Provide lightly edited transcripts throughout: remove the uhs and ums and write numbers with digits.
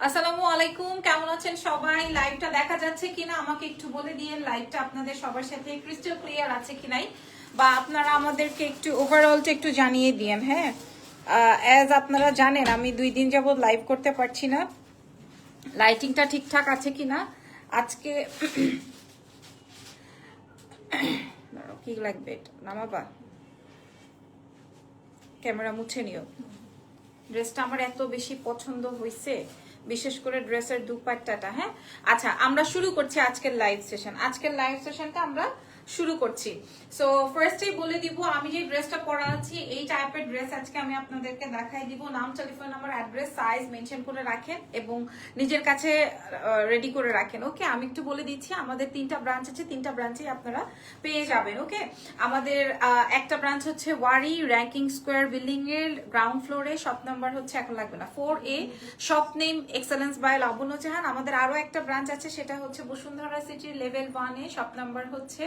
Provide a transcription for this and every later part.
আসসালামু আলাইকুম, কেমন আছেন সবাই? লাইভটা দেখা যাচ্ছে কিনা আমাকে একটু বলে দিয়ে, লাইভটা আপনাদের সবার সাথে ক্রিস্টাল ক্লিয়ার আছে কি নাই, বা আপনারা আমাদেরকে একটু ওভারঅলটা একটু জানিয়ে দিয়েন। হ্যাঁ, অ্যাজ আপনারা জানেন আমি 2 দিন যাবত লাইভ করতে পারছি না, লাইটিংটা ঠিকঠাক আছে কিনা আজকে। কি লাগবে এটা নামাবা, ক্যামেরা মুছে নিও। ড্রেসটা আমার এত বেশি পছন্দ হয়েছে, বিশেষ করে ড্রেসের দুপাট্টাটা। হ্যাঁ, আচ্ছা আমরা শুরু করছি আজকের লাইভ সেশন। আজকের লাইভ সেশনটা আমরা শুরু করছি। সো ফার্স্টেই বলে দিব, আমি যে ড্রেসটা পরা আছি এই টাইপের ড্রেস আজকে আমি আপনাদেরকে দেখাই দিব। নাম, telephone number, address, size mention করে রাখেন এবং নিজের কাছে রেডি করে রাখেন। ওকে, আমি একটু বলে দিচ্ছি, আমাদের 3টা ব্রাঞ্চ আছে, 3টা ব্রাঞ্চেই আপনারা পেয়ে যাবেন। ওকে, আমাদের একটা ব্রাঞ্চ হচ্ছে ওয়ারি র্যাঙ্কিং স্কোয়ার বিল্ডিং এর গ্রাউন্ড ফ্লোরে, শপ নাম্বার হচ্ছে এখন লাগবে না 4A, shop name Excellence by Labonno Jahan. আমাদের আরো একটা ব্রাঞ্চ আছে, সেটা হচ্ছে বসুন্ধরা সিটির লেভেল 1-এ, শপ নাম্বার হচ্ছে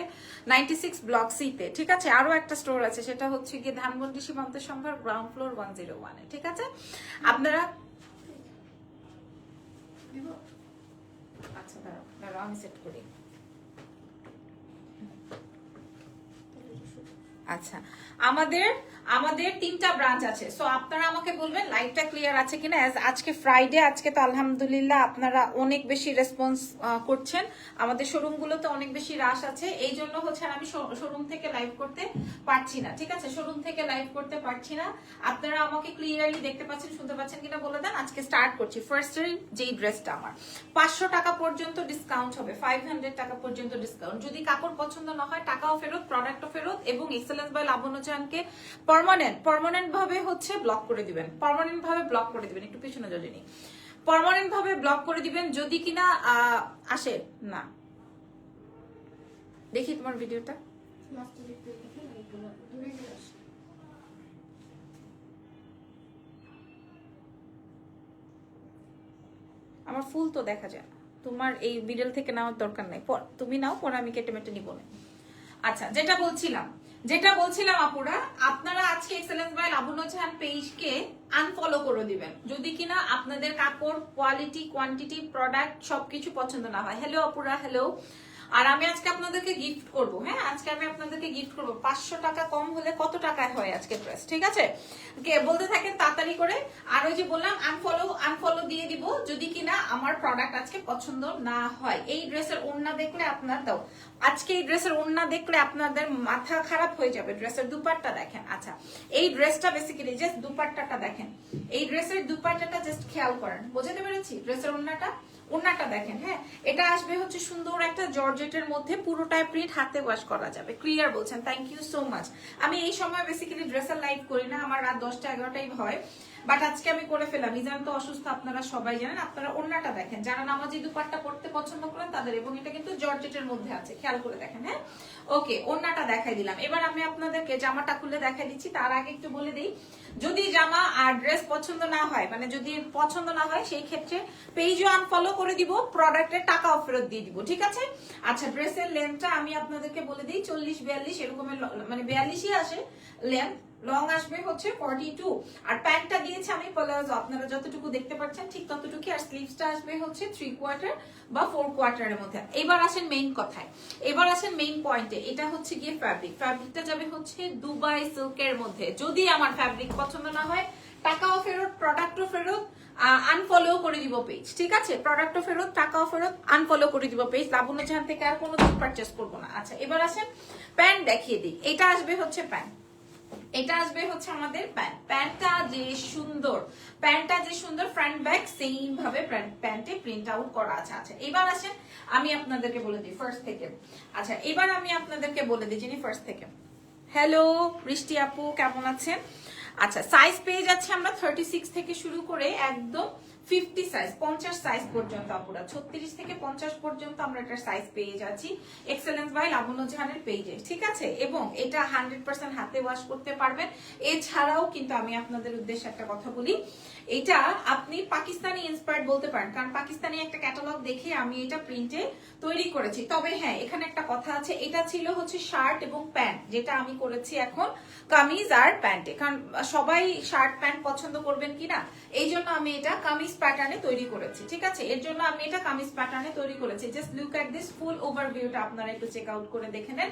96 ব্লক C-তে। ঠিক আছে, আরো একটা স্টোর আছে, সেটা হচ্ছে গিয়ে ধানমন্ডি সীমান্ত সংঘর গ্রাউন্ড ফ্লোর 101-এ। ঠিক আছে, আপনারা আচ্ছা দাঁড়াও আমি সেট করি। আচ্ছা, আমাদের আমাদের 3টা ব্রাঞ্চ আছে। সো আপনারা আমাকে বলবেন লাইভটা ক্লিয়ার আছে কিনা। আজকে ফ্রাইডে, আজকে তো আলহামদুলিল্লাহ আপনারা অনেক বেশি রেসপন্স করছেন, আমাদের শোরুমগুলোতে অনেক বেশি রাশ আছে, এই জন্য হচ্ছে আমি শোরুম থেকে লাইভ করতে পারছি না। ঠিক আছে, শোরুম থেকে লাইভ করতে পারছি না। আপনারা আমাকে ক্লিয়ারলি দেখতে পাচ্ছেন, শুনতে পাচ্ছেন কিনা বলে দেন। আজকে স্টার্ট করছি। ফার্স্টের যেই ড্রেসটা আমার 500 টাকা পর্যন্ত ডিসকাউন্ট হবে, 500 টাকা পর্যন্ত ডিসকাউন্ট। যদি কাপড় পছন্দ না হয় টাকাও ফেরত, প্রোডাক্টও ফেরত, এবং এক্সেলেন্স বাই লাবণ্য জাহানকে পার্মানেন্ট ভাবে হচ্ছে ব্লক করে দিবেন, পার্মানেন্ট ভাবে ব্লক করে দিবেন। একটু পিছনে জলিনি, পার্মানেন্ট ভাবে ব্লক করে দিবেন যদি কিনা আসে না। দেখি তোমার ভিডিওটা, আমার ফুল তো দেখা যায় না, তোমার এই বিডল থেকে নেওয়ার দরকার নাই, তুমি নাও, পরে আমি কেটে মেটে নিব না। আচ্ছা, যেটা বলছিলাম আপুরা, আপনারা আজকে এক্সেলেন্স বাই লাবণ্য জাহান পেজকে আনফলো করে দিবেন যদি কিনা আপনাদের কাপড় কোয়ালিটি, কোয়ান্টিটি, প্রোডাক্ট সবকিছু পছন্দ না হয়। হ্যালো আপুরা, হ্যালো। আর আমি আজকে আপনাদেরকে গিফট করব। হ্যাঁ, আজকে আমি আপনাদেরকে গিফট করব। 500 টাকা কম হলে কত টাকায় হয় আজকে ড্রেস? ঠিক আছে, কে বলতে থাকেন তাড়াতাড়ি করে। আর ওই যে বললাম আনফলো দিয়ে দিব যদি কিনা আমার প্রোডাক্ট আজকে পছন্দ না হয়। এই ড্রেসের ওড়না দেখলে আপনার দাও, আজকে এই ড্রেসের ওড়না দেখলে আপনাদের মাথা খারাপ হয়ে যাবে। ড্রেসের দুপাট্টা দেখেন। আচ্ছা, এই ড্রেসটা বেসিক্যালি জাস্ট দুপাট্টাটা দেখেন, এই ড্রেসের দুপাট্টাটা জাস্ট খেয়াল করেন, বুঝতে পেরেছি? ড্রেসের ওড়নাটা দেখেন। হ্যাঁ, এটা আসবে হচ্ছে সুন্দর একটা জর্জেটের মধ্যে, পুরোটাই প্রিন্ট, হাতে ওয়াশ করা যাবে। ক্লিয়ার বলছেন, থ্যাংক ইউ সো মাচ। আমি এই সময় বেসিক্যালি ড্রেসের লাইভ করি না, আমার রাত 10টা 11টাই হয়, বাট আজকে আমি করে ফেলাম। ইজান তো অসুস্থ, আপনারা সবাই জানেন। আপনারা ওড়নাটা দেখেন, যারা নামাজি দুপাট্টা পড়তে পছন্দ করেন তাদের, এবং এটা কিন্তু জর্জেটের মধ্যে আছে, খেয়াল করে দেখেন। হ্যাঁ, ওকে, ওড়নাটা দেখাই দিলাম। এবার আমি আপনাদেরকে জামাটা খুলে দেখাই দিচ্ছি। তার আগে একটু বলে দিই, যদি জামা আর ড্রেস পছন্দ না হয়, মানে যদি পছন্দ না হয়, সেই ক্ষেত্রে পেজও আনফলো করে দিব, প্রোডাক্টের টাকাও ফেরত দিয়ে দিব। ঠিক আছে, আচ্ছা ড্রেসের লেন্থটা আমি আপনাদেরকে বলে দিই, 40-42 এরকমের, মানে 42ই আসে লেন্থ, লং আসবে হচ্ছে 42, আর প্যান্টটা দিয়েছে আমি প্লাজো, আপনারা যতটুকু দেখতে পাচ্ছেন ঠিক ততটুকু, আর স্লিভসটা আসবে হচ্ছে 3/4 বা 4/4 মধ্যে। এবার আসেন মেইন কথায়, এবার আসেন মেইন পয়েন্টে। এটা হচ্ছে গিয়ে ফ্যাব্রিকটা যাবে হচ্ছে দুবাই সিল্কের মধ্যে। যদি আমার ফ্যাব্রিক পছন্দ না হয়, টাকাও ফেরত, প্রোডাক্টও ফেরত, আনফলো করে দিব পেজ। ঠিক আছে, প্রোডাক্টও ফেরত, টাকাও ফেরত, আনফলো করে দিব পেজ। লাবণ্য জাহান থেকে আর কোনো দিন পারচেস করবো না। আচ্ছা, এবার আসেন প্যান্ট দেখিয়ে দিই। এটা আসবে হচ্ছে প্যান্ট, এটা আসবে হচ্ছে আমাদের প্যান্টটা যে সুন্দর, ফ্রন্ট ব্যাক সেম ভাবে প্যান্টে প্রিন্ট আউট করা আছে। আচ্ছা, এবার আসেন আমি আপনাদেরকে বলে দিই ফার্স্ট থেকে। আচ্ছা, এবার আমি আপনাদেরকে বলে দিই যিনি ফার্স্ট থেকে। হ্যালো বৃষ্টি আপু, কেমন আছেন? আচ্ছা, সাইজ পেয়ে যাচ্ছে আমরা 36 থেকে শুরু করে একদম 50 সাইজ, 50 সাইজ পর্যন্ত আপুরা, 36 থেকে 50 পর্যন্ত আমরা এটার সাইজ পেয়ে যাচ্ছি এক্সেলেন্স বাই লাবণ্য জাহানের পেজে। ঠিক আছে, এবং এটা 100% হাতে ওয়াশ করতে পারবেন। এছাড়াও কিন্তু আমি আপনাদের উদ্দেশ্যে একটা কথা বলি, এটা আপনি পাকিস্তানি ইন্সপায়ার্ড বলতে পারেন, কারণ পাকিস্তানি একটা ক্যাটালগ দেখে আমি এটা প্রিন্টে তৈরি করেছি। তবে হ্যাঁ, এখানে একটা কথা আছে, এটা ছিল হচ্ছে শার্ট এবং প্যান্ট, যেটা আমি করেছি এখন কামিজ আর প্যান্টে, কারণ সবাই শার্ট প্যান্ট পছন্দ করবেন কিনা, এই জন্য আমি এটা কামিজ প্যাটার্নে তৈরি করেছি, ঠিক আছে? এর জন্য আমি এটা কামিজ প্যাটার্নে তৈরি করেছি। Just look at this full ওভারভিউটা আপনারা একটু চেক আউট করে দেখে নেন।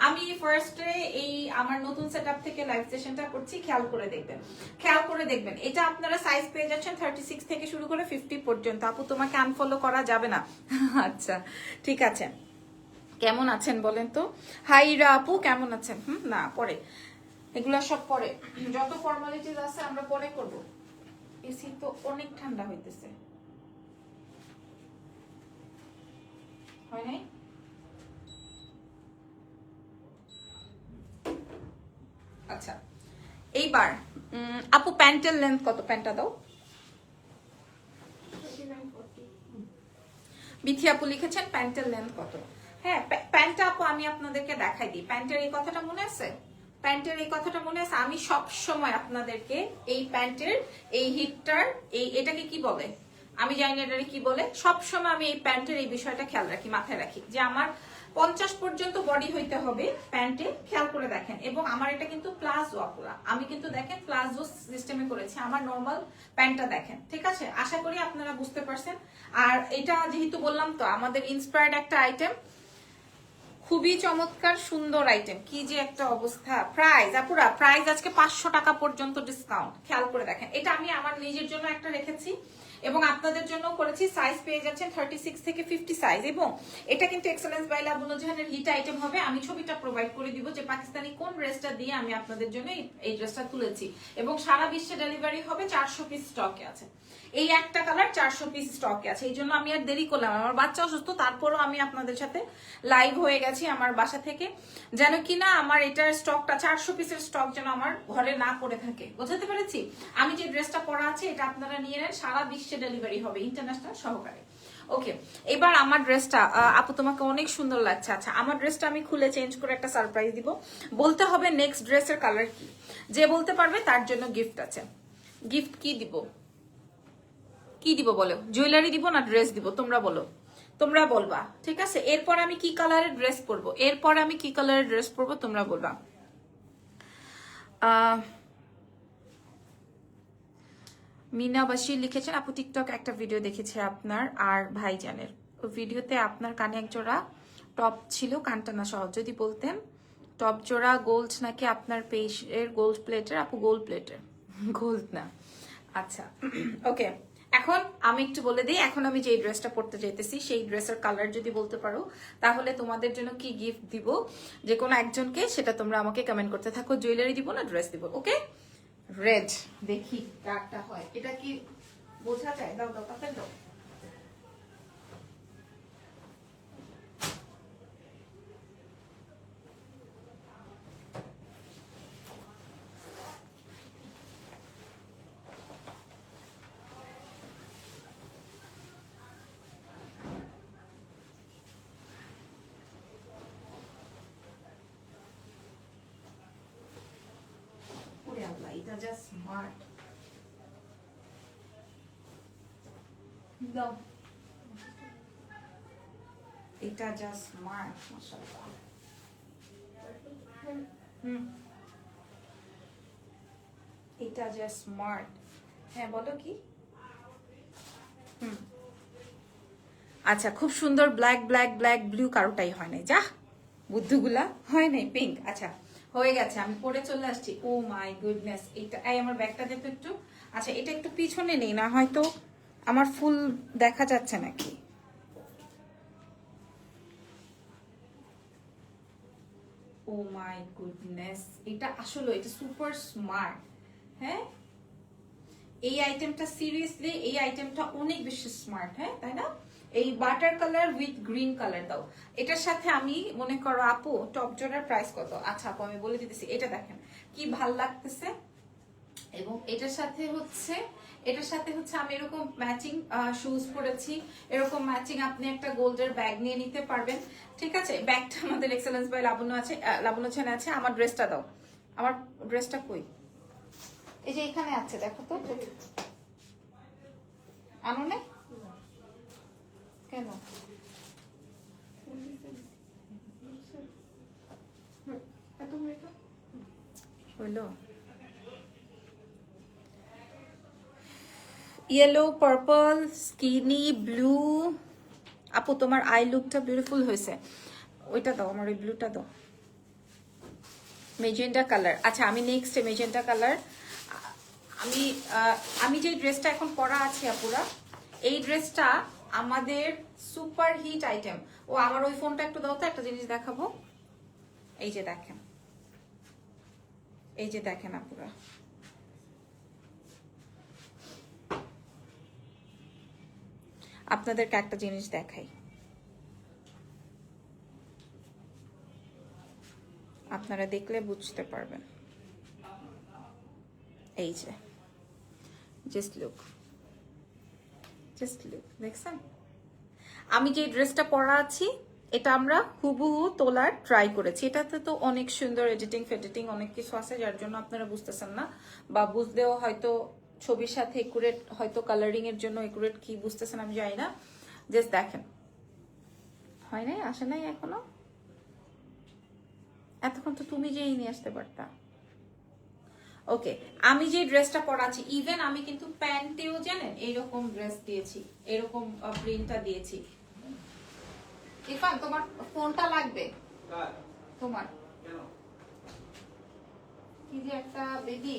আমি ফার্স্টে এই আমার নতুন সেটআপ থেকে লাইভ সেশনটা করছি, খেয়াল করে দেখবেন, খেয়াল করে দেখবেন। এটা আপনারা সাইজ পেয়ে যাচ্ছেন 36 থেকে শুরু করে 50 পর্যন্ত। আপু তোমাকে আনফলো করা যাবে না? আচ্ছা ঠিক আছে, কেমন আছেন বলেন তো? হাই রা আপু, কেমন আছেন? না পরে, এগুলা সব পরে, যত ফর্মালিটিস আছে আমরা পরে করব। এসি তো অনেক ঠান্ডা হইতেছে, হয় নাই? আচ্ছা এইবার আপু প্যান্টের লেন্থ কত? প্যান্টটা দাও। বিথি আপু লিখেছেন প্যান্টের লেন্থ কত। হ্যাঁ প্যান্টটা আপু আমি আপনাদেরকে দেখাই দিই। প্যান্টের এই কথাটা মনে আছে? প্যান্টের এই কথাটা মনে আছে? আমি সব সময় আপনাদেরকে এই প্যান্টের এই হিটটার এটাকে কি বলে আমি জানি না, এটাকে কি বলে। সব সময় আমি এই প্যান্টের এই বিষয়টা খেয়াল রাখি, মাথায় রাখি যে আমার 50 পর্যন্ত বডি হইতে হবে প্যান্টে, খেয়াল করে দেখেন। এবং আমার এটা কিন্তু প্লাজো আপুরা, আমি কিন্তু দেখেন প্লাজো সিস্টেমে করেছি। আমার নর্মাল প্যান্টটা দেখেন, ঠিক আছে? আশা করি আপনারা বুঝতে পারছেন। আর এটা যেহেতু বললাম তো আমাদের ইন্সপায়ার্ড একটা আইটেম, খুবই চমৎকার সুন্দর আইটেম। কি যে একটা অবস্থা। প্রাইস আপুরা, প্রাইস আজকে 500 টাকা পর্যন্ত ডিসকাউন্ট, খেয়াল করে দেখেন। এটা আমি আমার নিজের জন্য একটা রেখেছি এবং আপনাদের জন্য করেছি। সাইজ পেয়ে যাচ্ছেন 36 থেকে 50 সাইজ। এবং এটা কিন্তু এক্সেলেন্স বাই লাবণ্য জাহানের হিট আইটেম হবে। আমি ছবিটা প্রোভাইড করে দিব যে পাকিস্তানি কোন ড্রেসটা দিয়ে আমি আপনাদের জন্য এই ড্রেসটা তুলেছি। এবং সারা বিশ্বে ডেলিভারি হবে। 400 পিস স্টকে আছে, এই একটা কালার 400 পিস স্টকে আছে। এই জন্য আমি আর দেরি করলাম, আমার বাচ্চা অসুস্থ, তারপরও আমি আপনাদের সাথে লাইভ হয়ে গেছি আমার বাসা থেকে, যেন কিনা আমার এটার স্টকটা 400 পিসের স্টক যেন আমার ঘরে না পড়ে থাকে। বোঝাতে পেরেছি? আমি যে ড্রেসটা পরা আছে এটা আপনারা নিয়ে নেন, সারা বিশ্বে ডেলিভারি হবে, ইন্টারন্যাশনাল সহকারে। ওকে, এবার আমার ড্রেসটা আপু তোমাকে অনেক সুন্দর লাগছে। আচ্ছা আমার ড্রেসটা আমি খুলে চেঞ্জ করে একটা সারপ্রাইজ দিব। বলতে হবে নেক্সট ড্রেসের কালার কি, যে বলতে পারবে তার জন্য গিফট আছে। গিফট কি দিব? কি দিব বলো? জুয়েলারি দিব না ড্রেস দিব? তোমরা বলো, তোমরা বলবা, ঠিক আছে? এরপর আমি কি কালারের ড্রেস পরবো, এরপর আমি কি কালারের ড্রেস পরবো তোমরা বলবা। মিনা বাসির লিখেছেন আপু টিকটক একটা ভিডিও দেখেছি আপনার আর ভাইজানের, ওই ভিডিওতে আপনার কানে এক জোড়া টপ ছিল, কানটানা সহ, যদি বলতেন টপ জোড়া গোল্ড নাকি আপনার পেশের গোল্ড প্লেটের? আপু গোল্ড প্লেটের, গোল্ড না। আচ্ছা ওকে, এখন আমি একটু বলে দিই, এখন আমি যে ড্রেসটা পরতে চাইতেছি সেই ড্রেসের কালার যদি বলতে পারো তাহলে তোমাদের জন্য কি গিফট দিব, যে কোনো একজনকে, সেটা তোমরা আমাকে কমেন্ট করতে থাকো। জুয়েলারি দিব না ড্রেস দিব? ওকে, রেড, দেখি কারটা হয়। এটা কি বোঝা যায়? দাও দাও কাপড় দাও। এটা জাস্ট স্মার্ট। দাও, এটা জাস্ট স্মার্ট, মাশাআল্লাহ। এটা জাস্ট স্মার্ট। হ্যাঁ বলো কি? আচ্ছা খুব সুন্দর। ব্ল্যাক ব্ল্যাক ব্ল্যাক ব্লু কারোটাই হয় নাই, যা বুদ্ধুগুলা হয় নাই। পিঙ্ক, আচ্ছা হয়ে গেছে, আমি পরে চলে আসছি। ও মাই গুডনেস, এটা এই আমার ব্যাগটা দেখো একটু। আচ্ছা এটা একটু পিছনে নেই না, হয়তো আমার ফুল দেখা যাচ্ছে নাকি। ও মাই গুডনেস, এটা আসলে এটা সুপার স্মার্ট। হ্যাঁ এই আইটেমটা সিরিয়াসলি, এই আইটেমটা অনেক বেশি স্মার্ট। হ্যাঁ তাই না? এই butter colour with green colour দাও। এটার সাথে আমি মনে করো আপু টপ জোড়ার প্রাইস কত? আচ্ছা আপু আমি বলে দিতেছি, এটা দেখেন কি ভাল লাগতেছে। এবং এটার সাথে হচ্ছে আমি এরকম ম্যাচিং শুজ পরেছি, এরকম ম্যাচিং আপনি একটা গোল্ডের ব্যাগ নিয়ে নিতে পারবেন, ঠিক আছে? ব্যাগটা আমাদের এক্সেলেন্স বাই লাবণ্য আছে, লাবণ্য ছেনে আছে। আমার ড্রেসটা দাও, আমার ড্রেসটা কই? এই যে এখানে আছে, দেখো তো। আনো না কেন? হইলো ইয়েলো, পার্পল, স্কিনি, ব্লু। আপু তোমার আই লুকটা বিউটিফুল হয়েছে, ওইটা দাও, আমার ওই ব্লুটা দাও। Magenta colour. আচ্ছা আমি নেক্সট মেজেন্টা কালার। আমি যে ড্রেসটা এখন পরা আছি আপুরা, এই ড্রেসটা আমাদের সুপার হিট আইটেম। ও আমার ওই ফোনটা একটু দাও তো, একটা জিনিস দেখাবো। এই যে দেখেন, এই যে দেখেন আপুরা, আপনাদেরকে একটা জিনিস দেখাই, আপনারা দেখলে বুঝতে পারবেন। এই যে জাস্ট লুক, দেখছেন? আমি যে ড্রেসটা পরা আছি এটা আমরা হুবহু তোলার ট্রাই করেছি। এটাতে তো অনেক সুন্দর এডিটিং ফেডিটিং অনেক কিছু আছে, যার জন্য আপনারা বুঝতেছেন না, বা বুঝলেও হয়তো ছবির সাথে একুরেট, হয়তো কালারিং এর জন্য একুরেট কি বুঝতেছেন আমি জানি না। জাস্ট দেখেন, হয় নাই, আসে নাই এখনো। এতক্ষণ তো তুমি যেই নিয়ে আসতে পারতা। ওকে, আমি যে ড্রেসটা পরাচ্ছি, ইভেন আমি কিন্তু প্যান্টেও জানেন এইরকম ড্রেস দিয়েছি, এরকম প্রিন্টটা দিয়েছি। ইরফান তোমার ফোনটা লাগবে? তোমার কি যে একটা বেবি।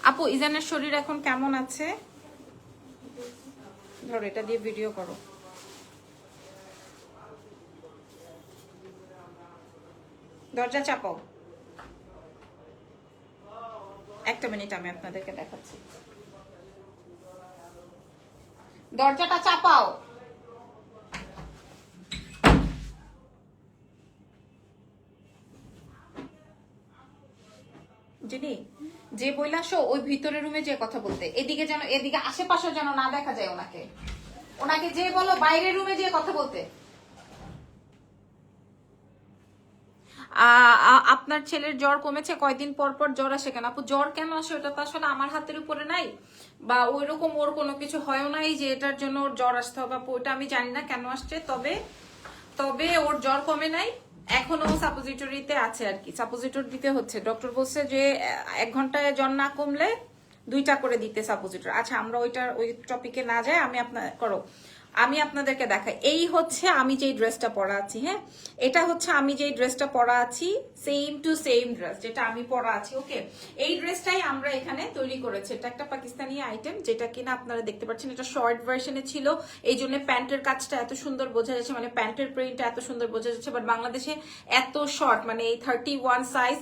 আপু ইজানের শরীর এখন কেমন আছে? ধরো এটা দিয়ে ভিডিও করো। দরজা চাপাও, একটা মিনিট আমি আপনাদেরকে দেখাচ্ছি। দরজাটা চাপাও। জিনি যে বইলাসো ওই ভিতরের রুমে যে কথা বলতে, এদিকে যেন, এদিকে আশেপাশে যেন না দেখা যায় ওনাকে। ওনাকে যে বলো বাইরের রুমে যে কথা বলতে। আপনার ছেলের জ্বর কমেছে? কয়দিন পর পর জ্বর আসে কেন? আপু জ্বর কেন আসে ওটা তো আসলে আমার হাতের উপরে নাই, বা ওই রকম ওর কোনো কিছু হয়ও নাই যে এটার জন্য ওর জ্বর আসতে হবে। আপু ওটা আমি জানি না কেন আসছে, তবে তবে ওর জ্বর কমে নাই, এখনো সাপোজিটরিতে আছে আর কি, সাপোজিটর দিতে হচ্ছে। ডক্টর বলছে যে 1 ঘন্টায় জ্বর না কমলে 2টা করে দিতে সাপোজিটর। আচ্ছা আমরা ওই টপিকে না যাই, আমি আপনাদেরকে দেখাই। এই হচ্ছে আমি যেই ড্রেসটা পরা আছি, হ্যাঁ এটা হচ্ছে আমি যেই ড্রেসটা পরা আছি, সেম টু সেম ড্রেস যেটা আমি পরা আছি। ওকে, এই ড্রেসটাই আমরা এখানে তৈরি করেছি। এটা একটা পাকিস্তানি আইটেম, যেটা কিনা আপনারা দেখতে পাচ্ছেন এটা শর্ট ভার্সনে ছিল, এই জন্য প্যান্টের কাজটা এত সুন্দর বোঝা যাচ্ছে, মানে প্যান্টের প্রিন্টটা এত সুন্দর বোঝা যাচ্ছে। বাট বাংলাদেশে এত শর্ট, মানে এই 31 সাইজ,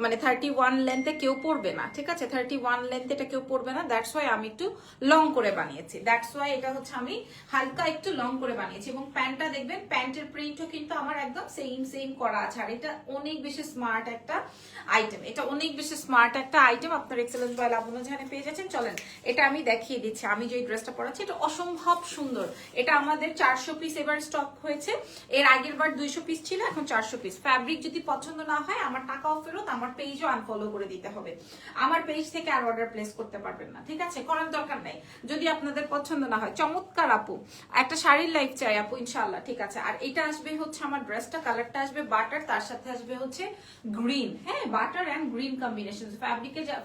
মানে 31 লেন্থে কেউ পরবে না, ঠিক আছে? 31 লেন্থে এটা কেউ পরবে না, দ্যাটস ওয়াই আমি একটু লং করে বানিয়েছি। দ্যাটস ওয়াই এটা হচ্ছে আমি হালকা একটু লং করে বানিয়েছি। এবং প্যান্টটা দেখবেন, প্যান্টের প্রিন্টও কিন্তু আমার একদম সেম করা আছে। আর এটা অনেক বেশি স্মার্ট একটা আইটেম, এটা অনেক বেশি স্মার্ট একটা আইটেম। আপনার এক্সেলেন্স বাই লাবণ্য জাহানে পেয়ে যাচ্ছেন। চলেন এটা আমি দেখিয়ে দিচ্ছি। আমি যে ড্রেসটা পরাচ্ছি এটা অসম্ভব সুন্দর। এটা আমাদের 400 পিস এবার স্টক হয়েছে, এর আগের বার 200 পিস ছিল, এখন 400 পিস। ফ্যাব্রিক যদি পছন্দ না হয় আমার টাকাও ফেরত, আমার পেজও আনফলো করে দিতে হবে। আমার পেজ থেকে আর অর্ডার প্লেস করতে পারবেন না, ঠিক আছে? করার দরকার নেই যদি আপনাদের পছন্দ না হয়। চমৎকার আপু, একটা শাড়ির লাইফ চাই আপু, ইনশাআল্লাহ, ঠিক আছে? আর এটা আসবে হচ্ছে আমার ড্রেসটা, কালারটা আসবে বাটার, তার সাথে আসবে হচ্ছে গ্রিন, হ্যাঁ বাটার এন্ড গ্রিন কম্বিনেশন।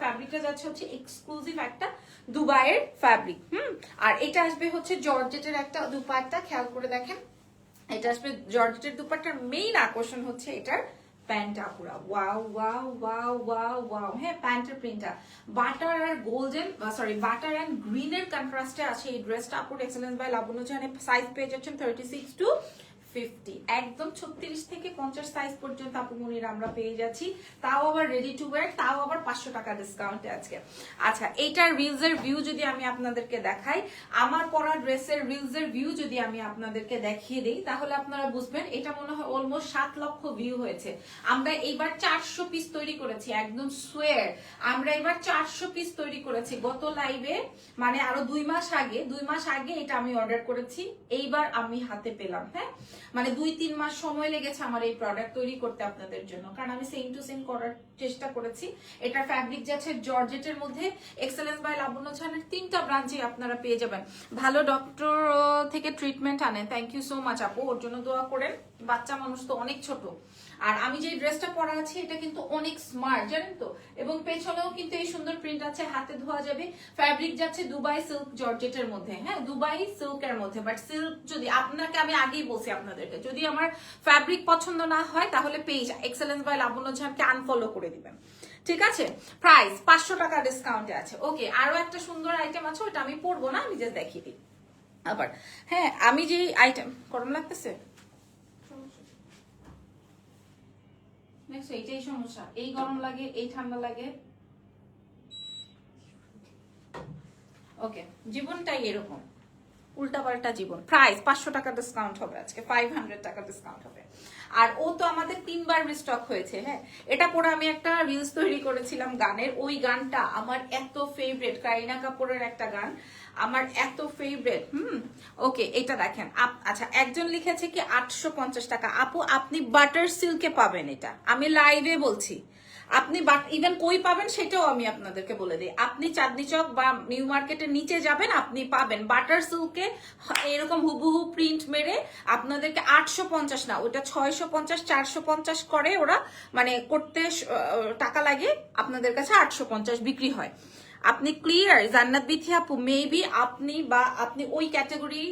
ফ্যাব্রিকটা যাচ্ছে হচ্ছে এক্সক্লুসিভ একটা দুবাইয়ের ফ্যাব্রিক। আর এটা আসবে হচ্ছে জর্জেটের একটা দুপাট্টা, খেয়াল করে দেখেন, এটা আসবে জর্জেটের দুপাট্টার মেইন আকর্ষণ হচ্ছে এটার প্যান্টটা পুরা wow wow wow wow wow. হ্যাঁ প্যান্টের প্রিন্টটা বাটার আর গোল্ডেন, সরি বাটার এন্ড গ্রিনের কন্ট্রাস্টে আছে এই ড্রেসটা। আপুর এক্সেলেন্স বাই লাবণ্য জাহানে সাইজ পেয়ে যাচ্ছেন 36 to 50, একদম 36 থেকে 50 সাইজ পর্যন্ত আপু মনির আমরা পেয়ে যাচ্ছি, তাও আবার রেডি টু ওয়্যার, তাও আবার 500 টাকা ডিসকাউন্টে আজকে। আচ্ছা এইটার রিলস এর ভিউ যদি আমি আপনাদেরকে দেখাই, আমার পরা ড্রেসের রিলস এর ভিউ যদি আমি আপনাদেরকে দেখিয়ে দিই, তাহলে আপনারা বুঝবেন এটা মনে হয় অলমোস্ট 7 লক্ষ ভিউ হয়েছে। আমরা এইবার 400 পিস তৈরি করেছি, একদম সোয়ার আমরা এবার 400 পিস তৈরি করেছি। গত লাইভে মানে আরো 2 মাস আগে এটা আমি অর্ডার করেছি, এইবার আমি হাতে পেলাম। হ্যাঁ মানে 2-3 মাস সময় লেগেছে আমার এই প্রোডাক্ট তৈরি করতে আপনাদের জন্য, কারণ আমি সেম টু সেম করার চেষ্টা করেছি। এটা ফ্যাব্রিক যাচ্ছে জর্জেটের মধ্যে। এক্সেলেন্স বাই লাবণ্য জাহানের 3টা ব্রাঞ্চে আপনারা পেয়ে যাবেন। ভালো ডক্টর থেকে ট্রিটমেন্ট আনেন, থ্যাংক ইউ সো মাচ আপু, ওর জন্য দোয়া করেন। বাচ্চা মানুষ তো অনেক ছোট, আর আমি যে ড্রেসটা পরা আছি এটা কিন্তু অনেক স্মার্ট, জানেন তো, এবং পেছনেও কিন্তু এই সুন্দর প্রিন্ট আছে, হাতে ধোয়া যাবে। ফ্যাব্রিক যাচ্ছে দুবাই সিল্ক জর্জেটের মধ্যে, হ্যাঁ দুবাই সিল্কের মধ্যে। বাট সিল্ক যদি আপনাকে, আমি আগেই বলছি আপনাদেরকে, যদি আমার ফ্যাব্রিক পছন্দ না হয় তাহলে পেজ এক্সেলেন্স বাই লাবণ্য জাহানকে আনফলো করে দিবেন, ঠিক আছে। প্রাইস 500 টাকা ডিসকাউন্টে আছে। ওকে, আরো একটা সুন্দর আইটেম আছে, ওটা আমি পরবো না, আমি জাস্ট দেখিয়ে দিই আবার। হ্যাঁ, আমি যে আইটেম, গরম লাগতেছে, এইটাই সমস্যা, এই গরম লাগে, এই ঠান্ডা লাগে। ওকে, জীবনটাই এরকম, উল্টাপাল্টা জীবন। প্রাইস 500 টাকা ডিসকাউন্ট হবে আজকে, 500 টাকা ডিসকাউন্ট হবে। আর ও তো আমাদের 3বার রিস্টক হয়েছে। হ্যাঁ, এটা পরে আমি একটা রিলস তৈরি করেছিলাম গানের, ওই গানটা আমার এত ফেভারিট, কারিনা কাপুরের একটা গান, আমার এত ফেভারিট। ওকে, এটা দেখেন। আচ্ছা, একজন লিখেছে কি 850 টাকা। আপু আপনি বাটার সিল্কে পাবেন, এটা আমি লাইভে বলছি। আপনি ইভেন কই পাবেন সেটাও আমি আপনাদেরকে বলে দিই। আপনি চাঁদনি চক বা নিউ মার্কেটের নিচে যাবেন, আপনি পাবেন বাটার সিল্কে এরকম হুবহু প্রিন্ট মেরে আপনাদেরকে 850 না, ওটা 650 450 করে ওরা, মানে করতে টাকা লাগে, আপনাদের কাছে 850 বিক্রি হয়। আপনি ক্লিয়ার জান্নাত বিথি আপু? মেবি আপনি ওই ক্যাটাগরি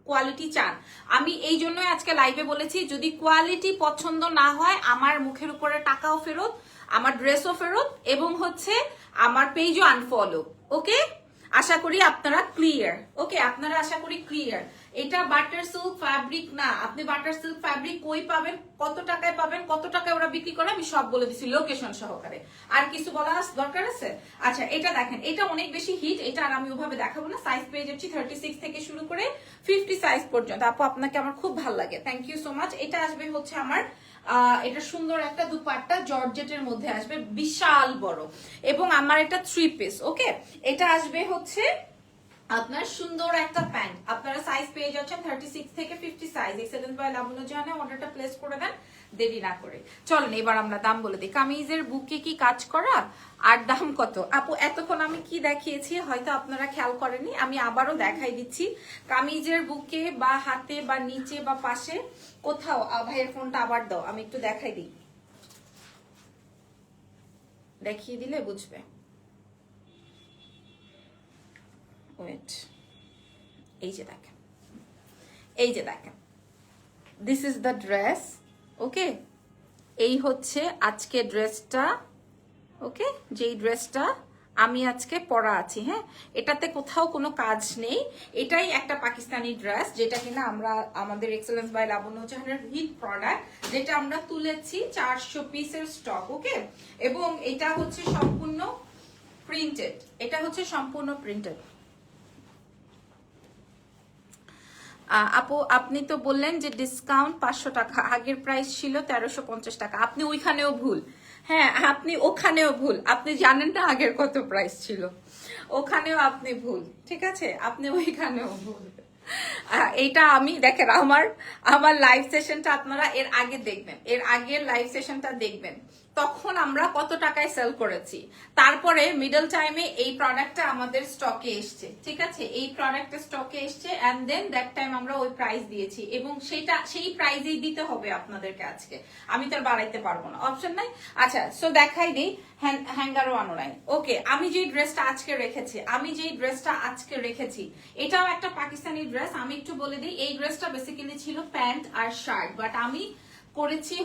কোয়ালিটি চান। আমি এই জন্য আজকে লাইভে বলেছি, যদি কোয়ালিটি পছন্দ না হয় আমার মুখের উপরে টাকাও ফেরত, আমার ড্রেসও ফেরত, এবং হচ্ছে আমার পেজও আনফলো। ওকে, আশা করি আপনারা ক্লিয়ার। ওকে, আপনারা আশা করি ক্লিয়ার। এটা বাটার সিল্ক ফ্যাব্রিক না। আপনি বাটার সিল্ক ফ্যাব্রিক কই পাবেন, কত টাকায় পাবেন, কত টাকায় ওরা বিক্রি করে, আমি সব বলে দিচ্ছি লোকেশন সহকারে। আর কিছু বলা দরকার আছে? আচ্ছা, এটা দেখেন, এটা অনেক বেশি হিট, এটা আর আমি ওভাবে দেখাবো না। সাইজ পেয়ে যাচ্ছি 36 থেকে শুরু করে 50 সাইজ পর্যন্ত। আপু আপনাকে আমার খুব ভালো লাগে, থ্যাংক ইউ সো মাচ। এটা আসবে হচ্ছে আমার এটা সুন্দর একটা দুপাট্টা জর্জেটের মধ্যে আসবে, বিশাল বড়, এবং আমার এটা 3 পিস। ওকে, এটা আসবে হচ্ছে আপনার সুন্দর একটা প্যান্ট। আপনারা সাইজ পেয়ে যাচ্ছেন 36 থেকে 50 সাইজ। এক্সেলেন্স বাই লাবণ্য জাহানে অর্ডারটা প্লেস করে দেন দেরি না করে। চলেন এবার আমরা দাম বলে দিই। কামিজের বুকে কি কাজ করা, আর দাম কত? আপু এতক্ষণ আমি কি দেখিয়েছি হয়তো আপনারা খেয়াল করেনি, আমি আবারও দেখাই দিচ্ছি। কামিজের বুকে বা হাতে বা নিচে বা পাশে কোথাও, ভাইয়ের ফোনটা আবার দাও, আমি একটু দেখাই দিই, দেখিয়ে দিলে বুঝবে। ওয়েট, এই যে দেখেন, এই যে দেখেন, দিস ইজ দ্য ড্রেস। ওকে, এই হচ্ছে আজকে ড্রেসটা। ওকে, যেই ড্রেসটা আমি আজকে পরা আছি, হ্যাঁ, এটাতে কোথাও কোনো কাজ নেই। এটাই একটা পাকিস্তানি ড্রেস, যেটা কিনা আমরা আমাদের এক্সেলেন্স বাই লাবণ্য জাহানের হিট প্রোডাক্ট, যেটা আমরা তুলেছি 400 পিসের স্টক। ওকে, এবং এটা হচ্ছে সম্পূর্ণ প্রিন্টেড, এটা হচ্ছে সম্পূর্ণ প্রিন্টেড। আপু আপনি তো বললেন যে ডিসকাউন্ট 500 টাকা, আগের প্রাইস ছিল 1350 টাকা। আপনি ওইখানেও ভুল, হ্যাঁ আপনি ওখানেও ভুল, আপনি জানেন না আগের কত প্রাইস ছিল, ওখানেও আপনি ভুল, ঠিক আছে, আপনি ওইখানেও ভুল। এইটা আমি দেখেন, আমার লাইভ সেশনটা আপনারা এর আগে দেখবেন, এর আগের লাইভ সেশনটা দেখবেন, তখন আমরা কত টাকায় সেল করেছি। তারপরে মিডল টাইমে এই প্রোডাক্টটা আমাদের স্টকে এসছে, ঠিক আছে, এই প্রোডাক্টটা স্টকে এসছে, এন্ড দেন দ্যাট টাইম আমরা ওই প্রাইস দিয়েছি, এবং সেই প্রাইসেই দিতে হবে আপনাদেরকে আজকে, আমি তো আর বাড়াইতে পারবো না, অপশন নাই। আচ্ছা, সো দেখাই দিই, হ্যাঙ্গারও আনো নাই। ওকে, আমি যে ড্রেসটা আজকে রেখেছি এটাও একটা পাকিস্তানি ড্রেস। আমি একটু বলে দিই, এই ড্রেসটা বেসিক্যালি ছিল প্যান্ট আর শার্ট, বাট আমি করেছি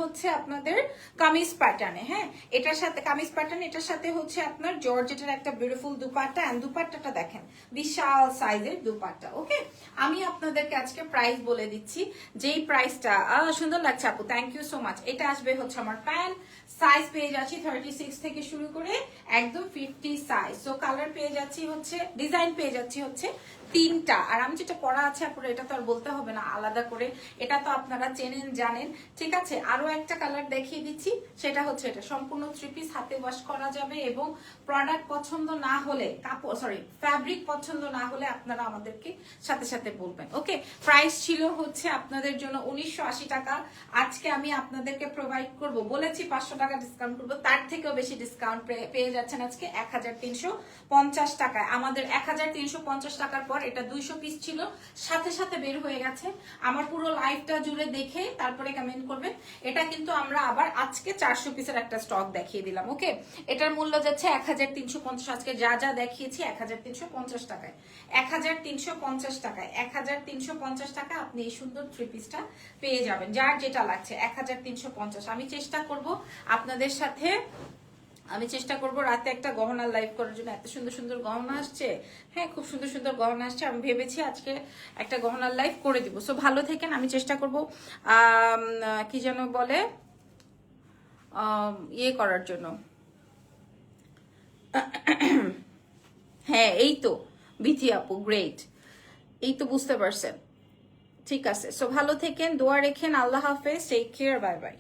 হচ্ছে আপনাদের কামিজ প্যাটার্নে। হ্যাঁ, এটার সাথে কামিজ প্যাটার্ন, এটার সাথে হচ্ছে আপনার জর্জেটের একটা বিউটিফুল দুপাট্টা, এন্ড দুপাট্টাটা দেখেন বিশাল সাইজের দুপাট্টা। ওকে, আমি আপনাদেরকে আজকে প্রাইস বলে দিচ্ছি, যেই প্রাইসটা সুন্দর লাগছে আপু, থ্যাংক ইউ সো মাচ। এটা আসবে হচ্ছে আমার প্যান্ট, সাইজ পেয়ে যাচ্ছি 36 থেকে শুরু করে একদম 50 সাইজ। সো কালার পেয়ে যাচ্ছি হচ্ছে, ডিজাইন পেয়ে যাচ্ছি হচ্ছে 3টা, আর আমি যেটা পরা আছে আপনারা এটা তো আর বলতে হবে না আলাদা করে, এটা তো আপনারা চেনেন জানেন, ঠিক আছে। আরো একটা কালার দেখিয়ে দিচ্ছি, সেটা হচ্ছে এটা সম্পূর্ণ 3 পিস, হাতে ওয়াশ করা যাবে, এবং প্রোডাক্ট পছন্দ না হলে, ফ্যাব্রিক পছন্দ না হলে আপনারা আমাদেরকে সাথে সাথে বলবেন। ওকে, প্রাইস ছিল হচ্ছে আপনাদের জন্য 1980 টাকা, আজকে আমি আপনাদেরকে প্রোভাইড করব, বলেছি 500 টাকা ডিসকাউন্ট করবো, তার থেকেও বেশি ডিসকাউন্ট পেয়ে যাচ্ছেন আজকে 1350 টাকায়। আমাদের 1350 টাকার পর আবার এটা 200 পিস ছিল, সাথে সাথে বের হয়ে গেছে। আমার পুরো লাইভটা জুড়ে দেখে তারপরে কমেন্ট করবেন। এটা কিন্তু আমরা আবার আজকে 400 পিসের একটা স্টক দেখিয়ে দিলাম। ওকে, এটার মূল্য যাচ্ছে 1350। আজকে যা যা দেখিয়েছি 1350 টাকায়, 1350 টাকায়, 1350 টাকা আপনি এই সুন্দর থ্রি পিসটা পেয়ে যাবেন, যার যেটা লাগছে 1350। আমি চেষ্টা করব আপনাদের সাথে, আমি চেষ্টা করব রাতে একটা গহনার লাইভ করার জন্য। এত সুন্দর সুন্দর গহনা আসছে, হ্যাঁ খুব সুন্দর সুন্দর গহনা আসছে। আমি ভেবেছি আজকে একটা গহনার লাইভ করে দিব। সো ভালো থেকেন, আমি চেষ্টা করব কি যেন বলে ইয়ে করার জন্য। হ্যাঁ এই তো বিথি আপু, গ্রেট, এই তো বুঝতে পারছেন। ঠিক আছে, সো ভালো থেকেন, দোয়া রেখেন, আল্লাহ হাফেজ, টেক কেয়ার, বাই বাই।